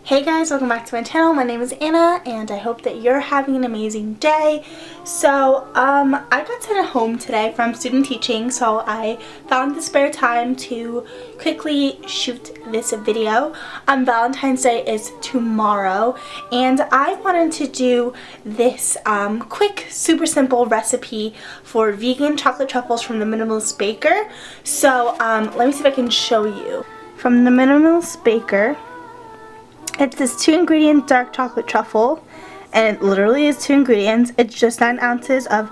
Hey guys, welcome back to my channel. My name is Anna and I hope that you're having an amazing day. So I got sent home today from student teaching, so I found the spare time to quickly shoot this video. Valentine's Day is tomorrow and I wanted to do this quick, super simple recipe for vegan chocolate truffles from the Minimalist Baker. So let me see if I can show you. From the Minimalist Baker, it's this 2-ingredient dark chocolate truffle, and it literally is 2 ingredients. It's just 9 ounces of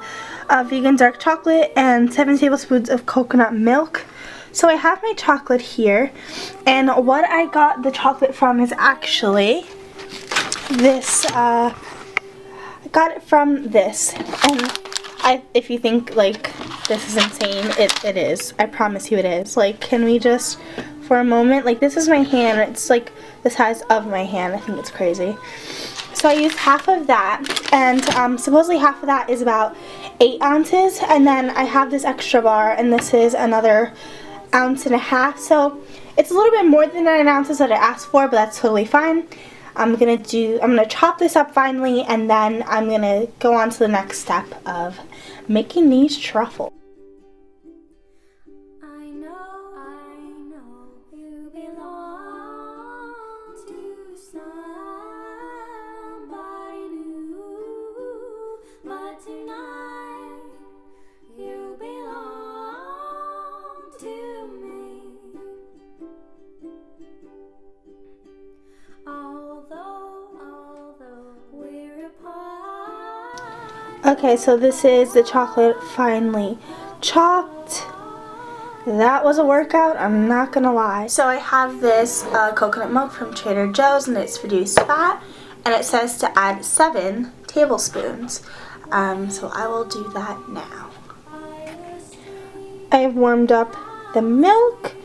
vegan dark chocolate and 7 tablespoons of coconut milk. So I have my chocolate here, and what I got the chocolate from is actually this. I got it from this, and if you think like this is insane, it is. I promise you it is. Like, can we just, for a moment, like this is my hand, it's like the size of my hand. I think it's crazy. So I used half of that, and supposedly half of that is about 8 ounces, and then I have this extra bar, and this is another 1.5 ounces. So it's a little bit more than 9 ounces that I asked for, but that's totally fine. I'm gonna chop this up finally, and then I'm gonna go on to the next step of making these truffles. Okay, so this is the chocolate finally chopped. That was a workout, I'm not gonna lie. So I have this coconut milk from Trader Joe's, and it's reduced fat, and it says to add 7 tablespoons. So I will do that now. I have warmed up the milk,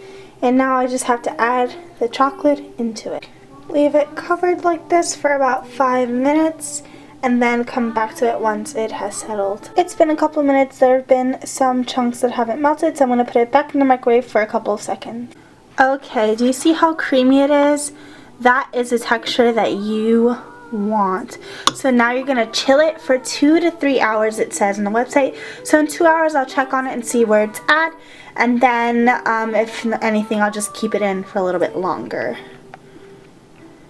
and now I just have to add the chocolate into it. Leave it covered like this for about 5 minutes, and then come back to it once it has settled. It's been a couple minutes. There have been some chunks that haven't melted, so I'm going to put it back in the microwave for a couple of seconds. Okay, do you see how creamy it is? That is the texture that you want. So now you're going to chill it for 2 to 3 hours, it says on the website. So in 2 hours I'll check on it and see where it's at, and then if anything, I'll just keep it in for a little bit longer.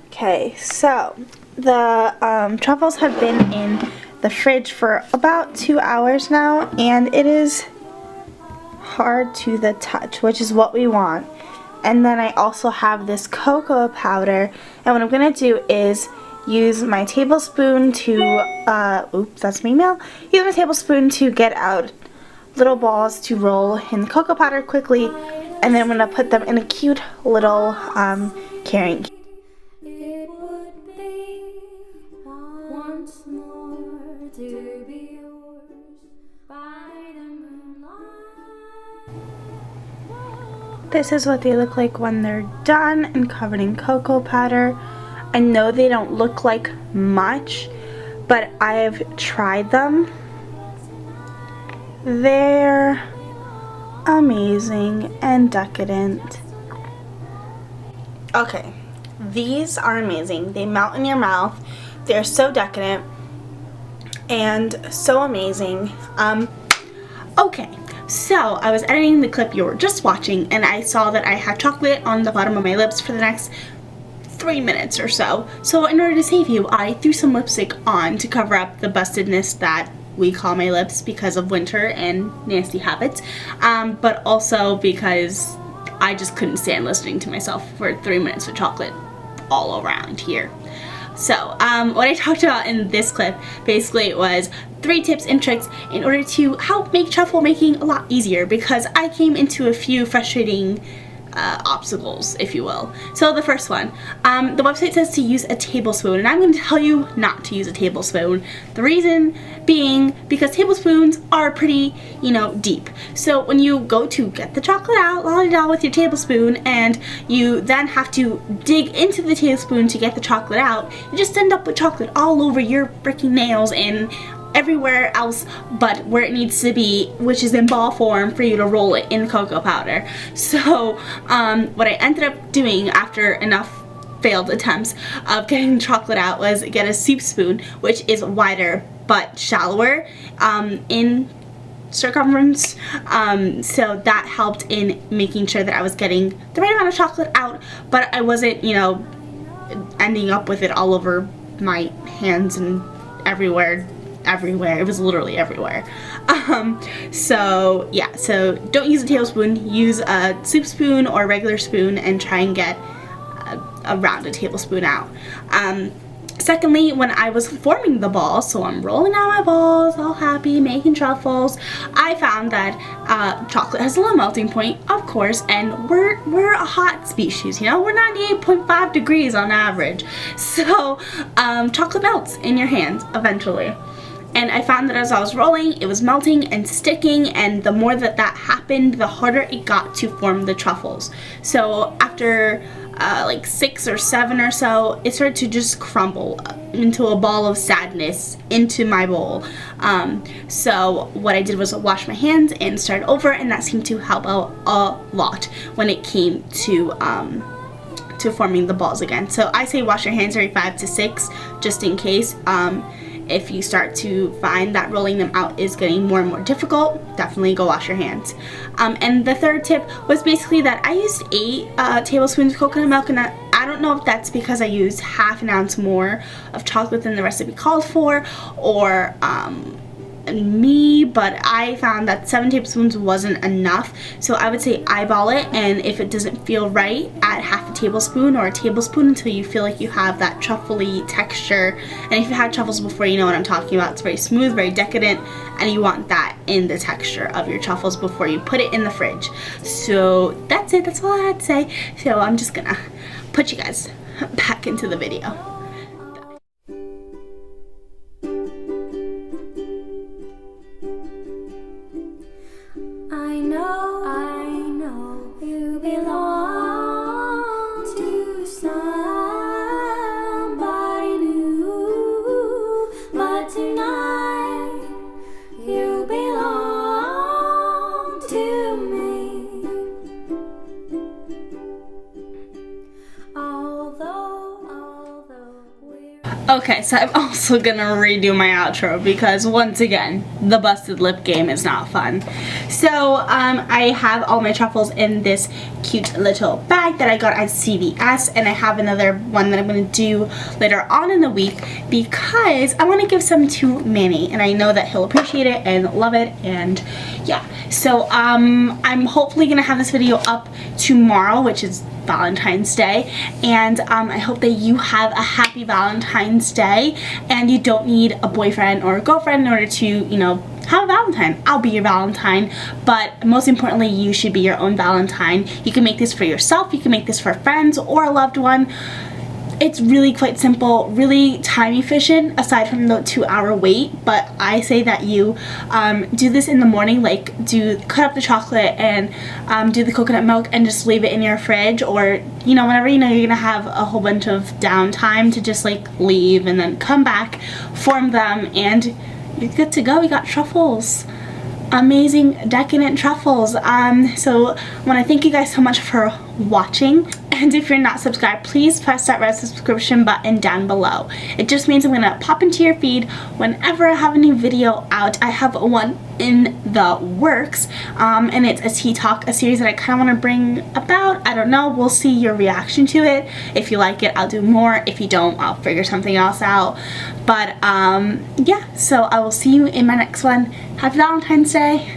Okay, so the truffles have been in the fridge for about 2 hours now, and it is hard to the touch, which is what we want. And then I also have this cocoa powder, and what I'm going to do is use my tablespoon to, oops, that's me now. Use my tablespoon to get out little balls to roll in the cocoa powder quickly, and then I'm going to put them in a cute little carrying case. This is what they look like when they're done and covered in cocoa powder. I know they don't look like much, but I've tried them. They're amazing and decadent. Okay, these are amazing. They melt in your mouth. They're so decadent and so amazing. Okay. So, I was editing the clip you were just watching, and I saw that I had chocolate on the bottom of my lips for the next 3 minutes or so. So, in order to save you, I threw some lipstick on to cover up the bustedness that we call my lips because of winter and nasty habits, but also because I just couldn't stand listening to myself for 3 minutes with chocolate all around here. So, what I talked about in this clip basically was 3 tips and tricks in order to help make truffle making a lot easier, because I came into a few frustrating obstacles, if you will. So the first one, the website says to use a tablespoon, and I'm going to tell you not to use a tablespoon. The reason being because tablespoons are pretty, deep. So when you go to get the chocolate out, la-di-da with your tablespoon, and you then have to dig into the tablespoon to get the chocolate out, you just end up with chocolate all over your freaking nails and everywhere else but where it needs to be, which is in ball form for you to roll it in cocoa powder. So what I ended up doing after enough failed attempts of getting chocolate out was get a soup spoon, which is wider but shallower in circumference, so that helped in making sure that I was getting the right amount of chocolate out, but I wasn't, you know, ending up with it all over my hands and everywhere. It was literally everywhere. So yeah, so don't use a tablespoon, use a soup spoon or a regular spoon and try and get around a tablespoon out. Secondly, when I was forming the balls, so I'm rolling out my balls, all happy, making truffles, I found that chocolate has a low melting point, of course, and we're a hot species, you know, we're 98.5 degrees on average, so chocolate melts in your hands eventually. And I found that as I was rolling, it was melting and sticking, and the more that happened, the harder it got to form the truffles. So after like 6 or 7 or so, it started to just crumble into a ball of sadness into my bowl. So what I did was wash my hands and start over, and that seemed to help out a lot when it came to forming the balls again. So I say wash your hands every 5 to 6, just in case. If you start to find that rolling them out is getting more and more difficult, definitely go wash your hands. And the third tip was basically that I used 8 tablespoons of coconut milk, and I don't know if that's because I used half an ounce more of chocolate than the recipe called for, or me, but I found that 7 tablespoons wasn't enough, so I would say eyeball it, and if it doesn't feel right, add half a tablespoon or a tablespoon until you feel like you have that truffly texture. And if you've had truffles before, you know what I'm talking about. It's very smooth, very decadent, and you want that in the texture of your truffles before you put it in the fridge. So that's it, that's all I had to say. So I'm just gonna put you guys back into the video. I know you belong to somebody new, but tonight you belong to me. Okay, so I'm also gonna redo my outro because once again, the busted lip game is not fun. So I have all my truffles in this cute little bag that I got at CVS, and I have another one that I'm gonna do later on in the week because I want to give some to Manny, and I know that he'll appreciate it and love it, and yeah. So I'm hopefully gonna have this video up tomorrow, which is Valentine's Day, and I hope that you have a happy Valentine's Day and you don't need a boyfriend or a girlfriend in order to, you know, have a Valentine. I'll be your Valentine, but most importantly, you should be your own Valentine. You can make this for yourself, you can make this for friends or a loved one. It's really quite simple, really time efficient aside from the 2-hour wait, but I say that you do this in the morning, like cut up the chocolate and do the coconut milk and just leave it in your fridge, or you know, whenever you know you're gonna have a whole bunch of downtime, to just like leave and then come back, form them, and you're good to go. You got truffles. Amazing decadent truffles. So I want to thank you guys so much for watching, and if you're not subscribed, please press that red subscription button down below. It just means I'm gonna pop into your feed whenever I have a new video out. I have one in the works, and it's a tea talk, a series that I kind of want to bring about. I don't know, we'll see your reaction to it. If you like it, I'll do more. If you don't, I'll figure something else out. But yeah, so I will see you in my next one. Happy Valentine's Day.